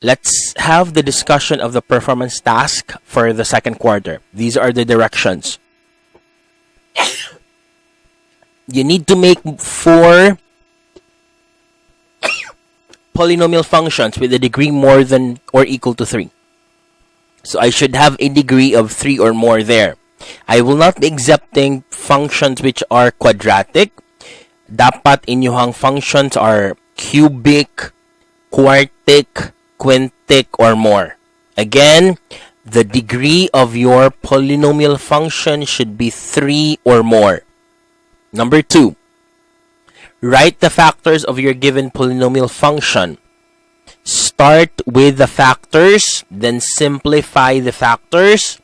let's have the discussion of the performance task for the second quarter. These are the directions. You need to make 4 polynomial functions with a degree more than or equal to 3. So I should have a degree of 3 or more there. I will not be accepting functions which are quadratic. Dapat inyuhang functions are cubic, quartic, quintic, or more. Again, the degree of your polynomial function should be 3 or more. Number 2, write the factors of your given polynomial function. Start with the factors, then simplify the factors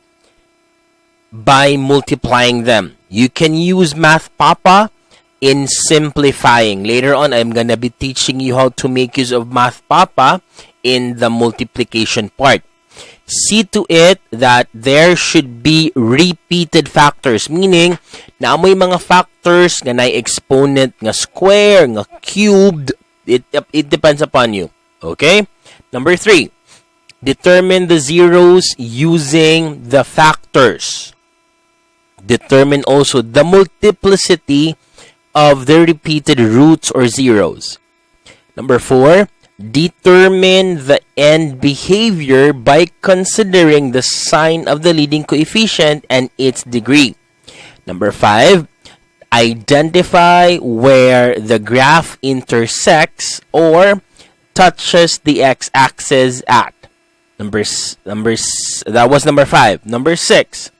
by multiplying them. You can use Math Papa in simplifying. Later on, I'm going to be teaching you how to make use of Math Papa in the multiplication part. See to it that there should be repeated factors, meaning na amoy mga factors nga na exponent nga square, nga cubed. It depends upon you. Okay? Number 3, determine the zeros using the factors. Determine also the multiplicity of the repeated roots or zeros. Number 4, determine the end behavior by considering the sign of the leading coefficient and its degree. Number 5, identify where the graph intersects or touches the x-axis at. That was number 5. Number 6,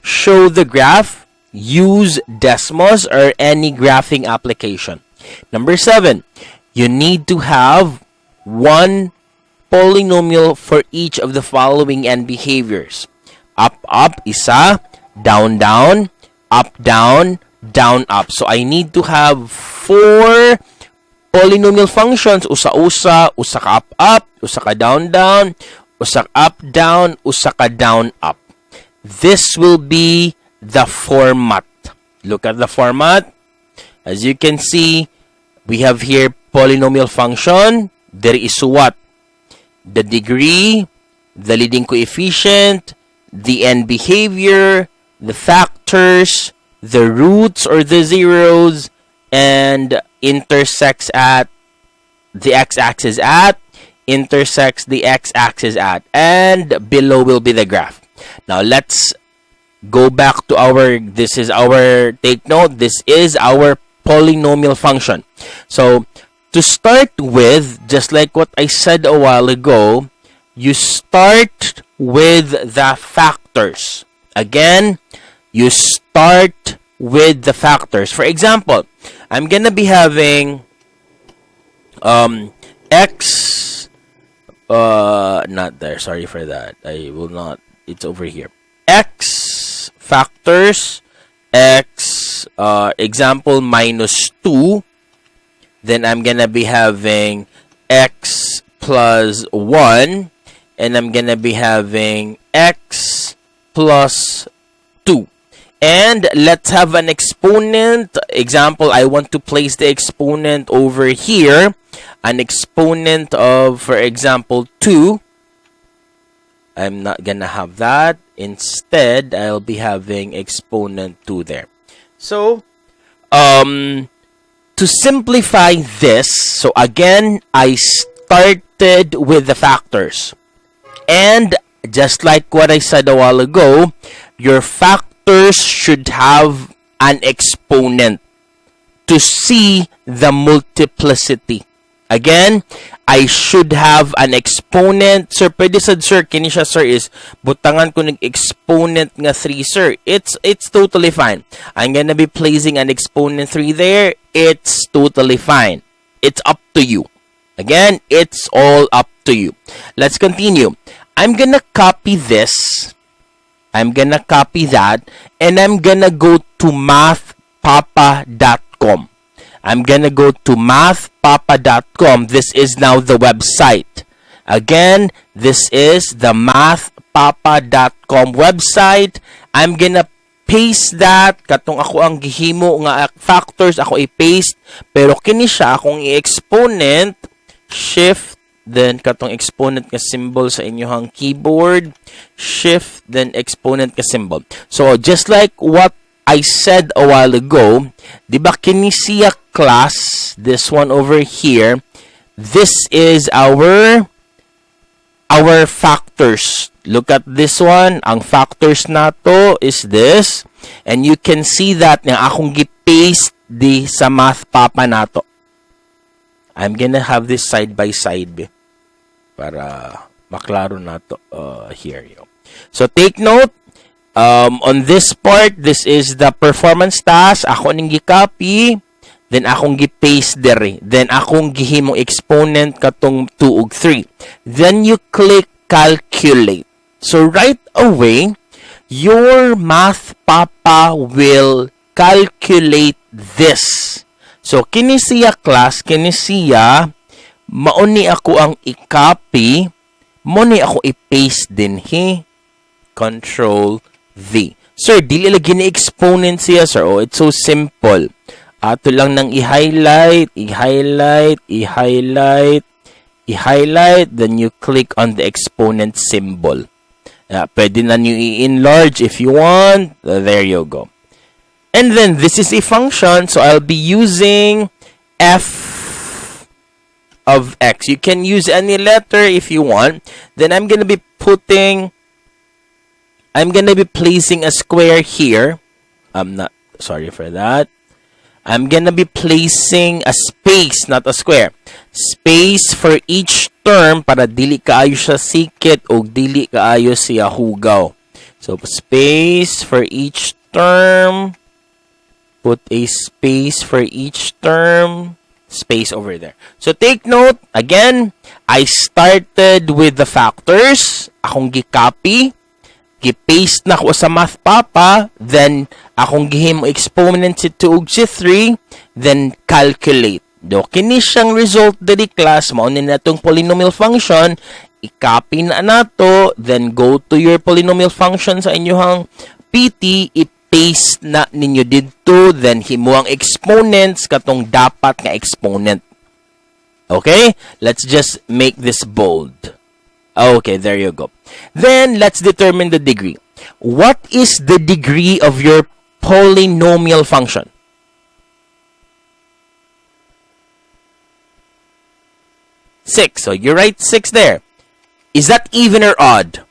show the graph. Use Desmos or any graphing application. Number 7, you need to have 1 polynomial for each of the following end behaviors. Up, up, isa. Down, down. Up, down. Down, up. So I need to have 4 polynomial functions. Usa-usa, usa ka up, up, usa ka down, down, usa ka up, down, usa ka down, up. This will be the format. Look at the format. As you can see, we have here polynomial function. There is what? The degree, the leading coefficient, the end behavior, the factors, the roots or the zeros, and intersects at the x-axis at, intersects the x-axis at, and below will be the graph. Now let's go back to this is our take note. This is our polynomial function. So to start with, just like what I said a while ago, you start with the factors. Again, you start with the factors. For example, I'm gonna be having x, not there, sorry for that. I will not, it's over here. X factors, x, example, minus 2. Then I'm gonna be having x plus 1. And I'm gonna be having x plus 2. And let's have an exponent. Example, I want to place the exponent over here. An exponent of, for example, 2. I'm not gonna have that. Instead, I'll be having exponent 2 there. So, to simplify this, so again, I started with the factors. And just like what I said a while ago, your factors should have an exponent to see the multiplicity. Again, I should have an exponent. Sir, pwede sad, sir, kini siya, sir, is butangan ko ng exponent nga 3, sir. It's totally fine. I'm gonna be placing an exponent 3 there. It's totally fine. It's up to you. Again, it's all up to you. Let's continue. I'm gonna copy this. I'm gonna copy that. And I'm gonna go to mathpapa.com. I'm gonna go to mathpapa.com. This is now the website. Again, this is the mathpapa.com website. I'm gonna paste that. Katong ako ang gihimo nga factors, ako i-paste. Pero kini siya akong i-exponent, shift then katong exponent ka symbol sa inyong keyboard, shift, then exponent ka symbol. So, just like what I said a while ago, di ba kini siya class, this one over here, this is our factors. Look at this one. Ang factors nato is this. And you can see that nga akong gi-paste di sa math papa nato. I'm gonna have this side by side para maklaro nato. Here you go. So take note, on this part, this is the performance task. Ako ning gi-copy, then akong gi-paste dere. Then akong gihimong exponent katong 2 ug 3. Then you click calculate. So right away, your math papa will calculate this. So kini siya class, kini siya mauni ako ang i-copy, mo ni ako i-paste din he. Control V. Sir, dili lagi ni exponent siya, sir. Oh, it's so simple. Ato lang nang i-highlight, then you click on the exponent symbol. Pwede na nyo i-enlarge if you want. There you go. And then, this is a function, so I'll be using f of x. You can use any letter if you want. Then, I'm gonna be placing a square here. Sorry for that. I'm gonna be placing a space, not a square. Space for each term para dili kaayo siya sikit o dili kaayo siya hugaw. So, space for each term. Put a space for each term. Space over there. So, take note, again, I started with the factors. Akong gi-copy. Gi-paste na ko sa math papa. Then, akong gihimo exponent si 2 ug si 3. Then, calculate. Do, kini siyang result diri class. Maunin na itong polynomial function. I-copy na nato. Then, go to your polynomial function sa inyong PT. I-paste na ninyo dito. Then, himuang exponents katong dapat nga exponent. Okay? Let's just make this bold. Okay, there you go. Then, let's determine the degree. What is the degree of your polynomial function? Six. So, you write 6 there. Is that even or odd?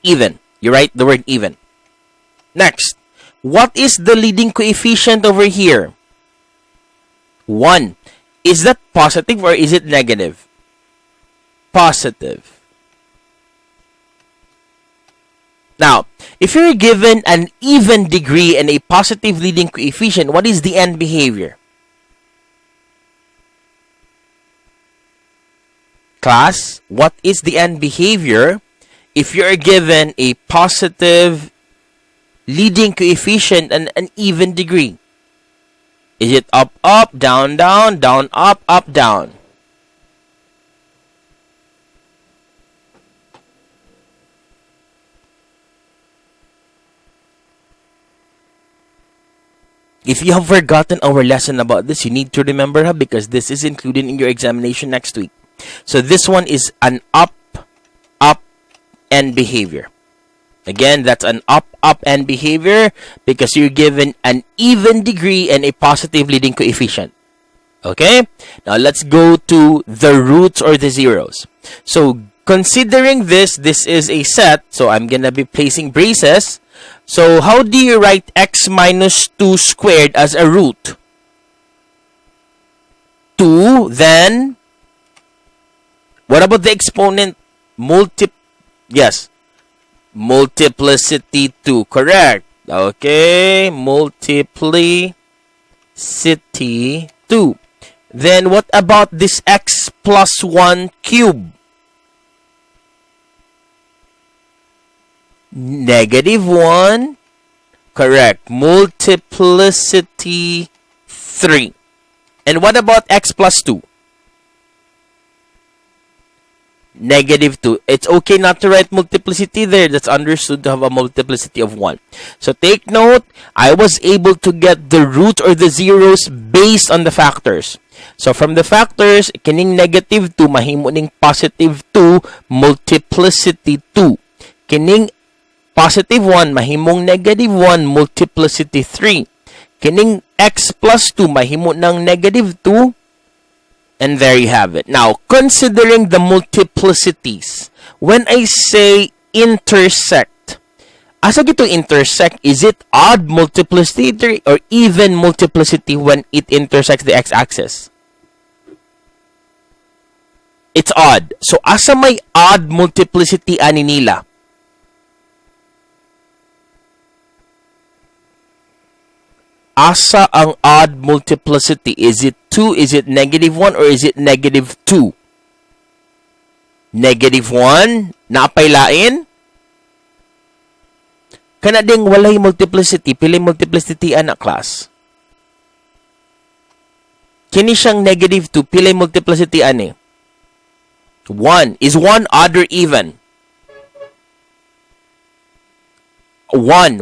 Even. You write the word even. Next. What is the leading coefficient over here? 1. Is that positive or is it negative? Positive. Now, if you're given an even degree and a positive leading coefficient, what is the end behavior? Class, what is the end behavior if you're given a positive leading coefficient and an even degree? Is it up, up, down, down, down, up, down? If you have forgotten our lesson about this, you need to remember her because this is included in your examination next week. So this one is an up, end behavior. Again, that's an up, end behavior because you're given an even degree and a positive leading coefficient. Okay? Now, let's go to the roots or the zeros. So, considering this is a set. So, I'm gonna be placing braces. So, how do you write x minus 2 squared as a root? 2, then, what about the exponent? Yes. Multiplicity 2. Correct. Okay. Multiplicity 2. Then, what about this x plus 1 cube? Negative 1. Correct. Multiplicity 3. And what about x plus 2? negative 2. It's okay not to write multiplicity there. That's understood to have a multiplicity of 1. So take note, I was able to get the root or the zeros based on the factors. So from the factors, kining negative 2, mahimo ning positive 2, multiplicity 2. Kining positive 1, mahimong negative 1, multiplicity 3. Kining x plus 2, mahimo ng negative 2, and there you have it. Now, considering the multiplicities, when I say intersect, asa gito intersect? Is it odd multiplicity or even multiplicity when it intersects the x-axis? It's odd. So, asa may odd multiplicity ani nila? Asa ang odd multiplicity? Is it 2, is it negative 1, or is it negative 2? Negative 1? Naapay lain? Kana ding walay multiplicity. Pilay multiplicity anak class. Kini siyang negative 2. Pilay multiplicity ani? 1. Is 1 odd or even? 1.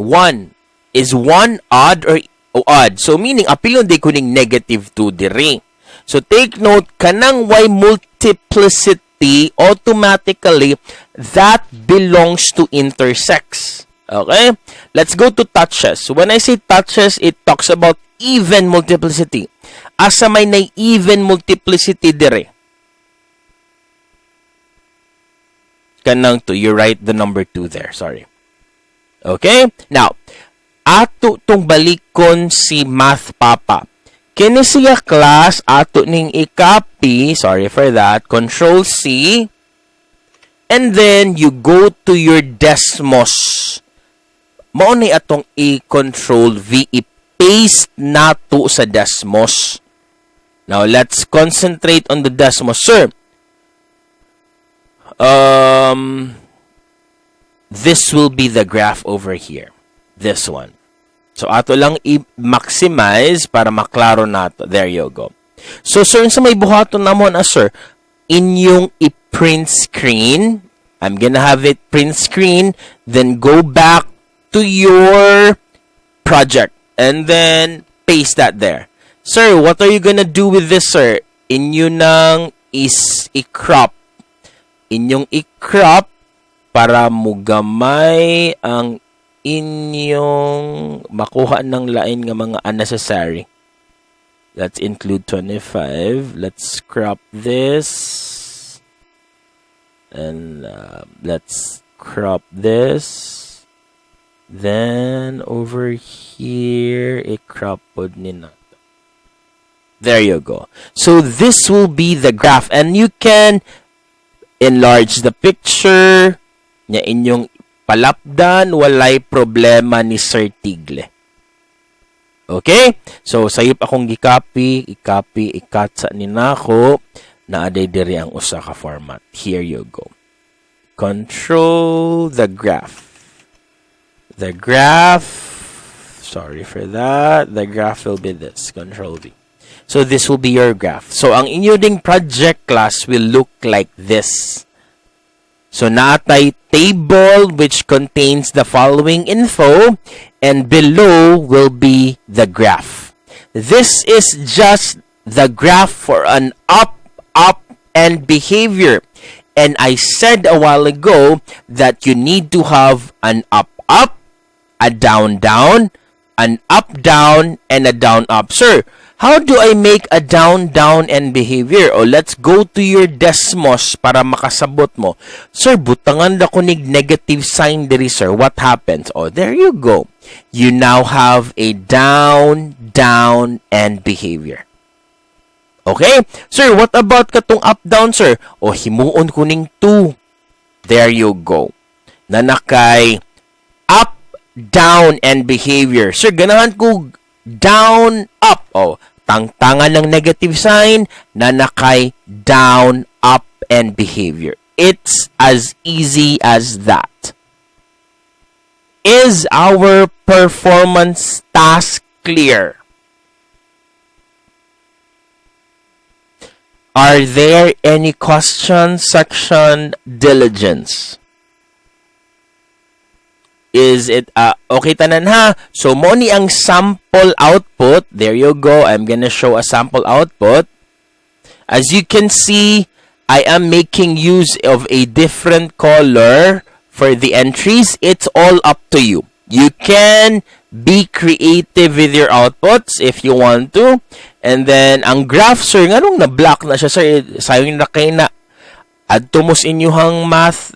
Is 1 odd or odd? So, meaning, apilon di kuning negative 2 diri. So, take note, kanang y multiplicity, automatically, that belongs to intersects. Okay? Let's go to touches. When I say touches, it talks about even multiplicity. Asa may na even multiplicity diri? Kanang 2. You write the number 2 there. Sorry. Okay? Now, ato tong balikon si Math Papa. Kini siya class, ato ning i-copy, sorry for that, Control C, and then you go to your Desmos. Mao ni atong i-Control V, i-paste nato sa Desmos. Now, let's concentrate on the Desmos. Sir, this will be the graph over here. This one. So, ato lang i-maximize para maklaro nato. There you go. So, sir, sa may buhaton namon, sir, inyong i-print screen. I'm gonna have it print screen. Then, go back to your project. And then, paste that there. Sir, what are you gonna do with this, sir? Inyo nang i-crop. Inyong i-crop para mugamay ang inyong makuha ng lain nga mga unnecessary. Let's include 25. Let's crop this. And let's crop this. Then over here, i-crop pod ni nato. There you go. So this will be the graph. And you can enlarge the picture nya inyong palapdan, walay problema ni Sir Tigle. Okay? So, sayop akong i-copy, i-cut sa ninako, na aday diri ang usa ka format. Here you go. Control the graph. The graph, sorry for that, the graph will be this. Control V. So, this will be your graph. So, ang inyo ding project class will look like this. So, naatay table which contains the following info, and below will be the graph. This is just the graph for an up, and behavior. And I said a while ago that you need to have an up, a down, an up, and a down, Sir, how do I make a down, and behavior? O, let's go to your Desmos para makasabot mo. Sir, butangan na kunig negative sign diri, sir. What happens? Oh, there you go. You now have a down, and behavior. Okay? Sir, what about katong up, down, sir? O, himuon kuning 2. There you go. Nanakay up, down, and behavior. Sir, ganahan ko down, up. Oh, tangtangan ng negative sign na nakay down, up, and behavior. It's as easy as that. Is our performance task clear? Are there any questions? Section diligence. Is it okay tanan ha? So mo ni ang sample output. There you go. I'm gonna show a sample output. As you can see, I am making use of a different color for the entries. It's all up to you. You can be creative with your outputs if you want to. And then ang graph, sir, nganong na black na siya, sir? Sayang na kayo na adto mo sa inyuhang math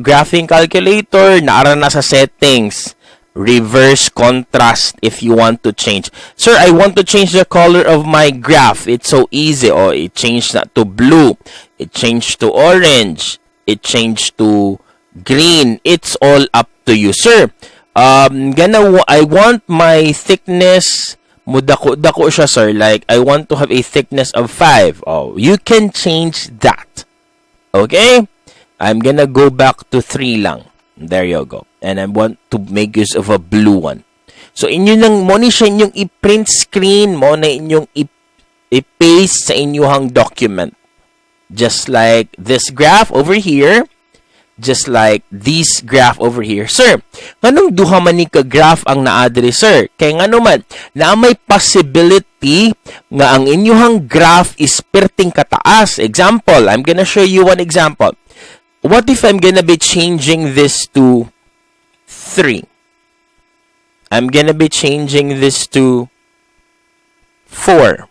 graphing calculator, naara na sa settings, reverse contrast if you want to change. Sir, I want to change the color of my graph. It's so easy. Oh, it changed to blue. It changed to orange. It changed to green. It's all up to you, sir. I want my thickness mudako siya, sir. Like, I want to have a thickness of 5. Oh, you can change that. Okay? I'm gonna go back to 3 lang. There you go. And I want to make use of a blue one. So, inyo nang, mo ni siya inyong i-print screen, mo na inyong i-paste sa inyong document. Just like this graph over here. Just like this graph over here. Sir, anong duha man ni ka-graph ang naadri, sir? Kaya nga naman, na may possibility nga ang inyong graph is perting kataas. Example, I'm gonna show you one example. What if I'm gonna be changing this to 3? I'm gonna be changing this to 4.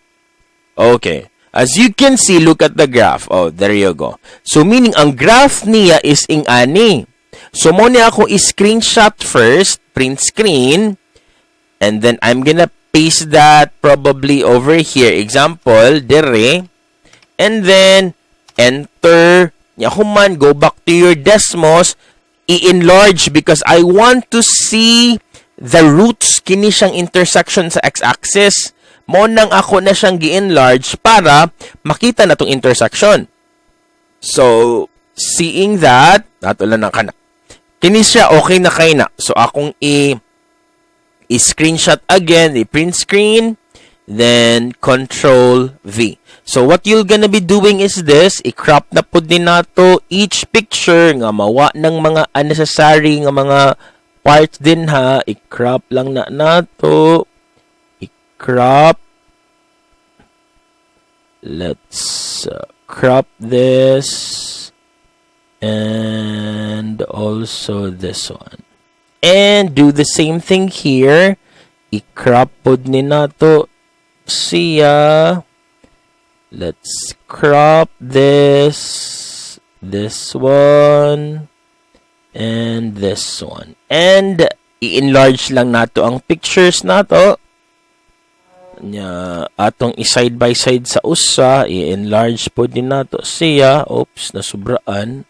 Okay. As you can see, look at the graph. Oh, there you go. So, meaning, ang graph niya is ing ani. So, mo niya ako i-screenshot first, print screen, and then I'm gonna paste that probably over here. Example, dere. And then, enter. Yahuman, go back to your Desmos, i-enlarge because I want to see the roots kini siyang intersection sa x-axis. Mo nang ako na siyang gi-enlarge para makita na tong intersection. So, seeing that, natulan na kana. Kini siya okay na kay na. So, akong i-screenshot again, i-print screen, then Control V. So, what you're gonna be doing is this, i-crop na po din nato each picture nga mawa ng mga unnecessary nga mga parts din ha. I-crop lang na nato. I-crop. Let's crop this. And also this one. And do the same thing here. I-crop po din nato siya. Let's crop this one, and this one. And, i-enlarge lang nato ang pictures nato. Atong i-side by side sa usa, i-enlarge po din nato siya. Oops, nasubraan.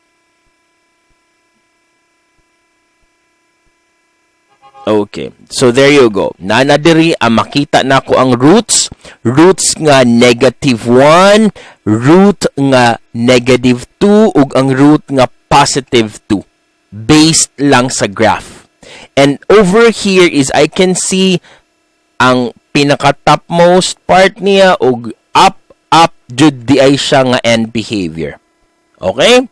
Okay. So, there you go. Nanadiri, makita na ko ang roots. Roots nga negative 1, root nga negative 2, ug ang root nga positive 2. Based lang sa graph. And over here is I can see ang pinaka-topmost part niya ug up, jud di ay siya nga end behavior. Okay?